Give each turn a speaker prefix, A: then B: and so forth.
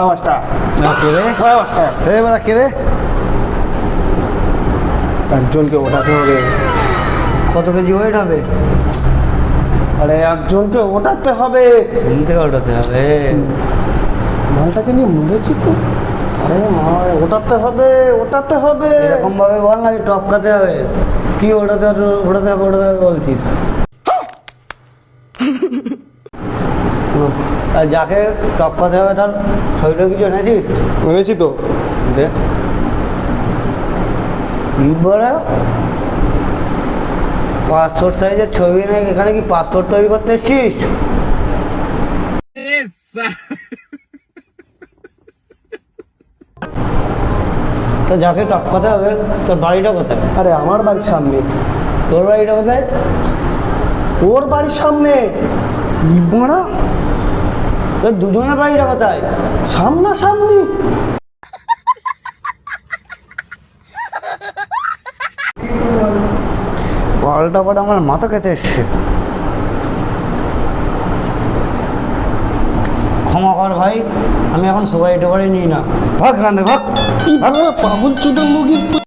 A: Master
B: কে রে?
A: Master
B: এবার কে রে?
A: একজনকে ওঠাতে হবে।
B: কত কেজি ওয়েট হবে?
A: আরে একজনকে ওঠাতে হবে।
B: ঘুম থেকে ওঠাতে হবে।
A: মালটাকে নিয়ে মরেছি তো। আরে ওঠাতে হবে, ওঠাতে হবে।
B: এরকম ভাবে বল না যে টপকাতে হবে। কি ওঠাতে হবে ওঠাতে হবে ওঠাতে হবে বলছিস? আর যাকে টপকাতে হবে তার শরীরে কিছু এনেছিস?
A: এনেছি তো।
B: দে কি বলে পাসপোর্ট সাইজের ছবি নেই, এখানে কি পাসপোর্ট তৈরি করতে এসছিস? তো যাকে টপকাতে হবে তোর বাড়িটা কোথায়?
A: আরে আমার বাড়ির সামনে।
B: তোর বাড়িটা কোথায়?
A: ওর বাড়ির সামনে।
B: কি বড়া, তোর দুজনের বাড়িটা কোথায়?
A: সামনাসামনি।
B: পাল্টা পাল্টা আমার মাথা খেতে এসছে। ক্ষমা কর ভাই, আমি এখন সুপারি টুপারি নিই না। ভাগ গান্ধে ভাগ।
A: কি বড় পাগল চোদন মুগির।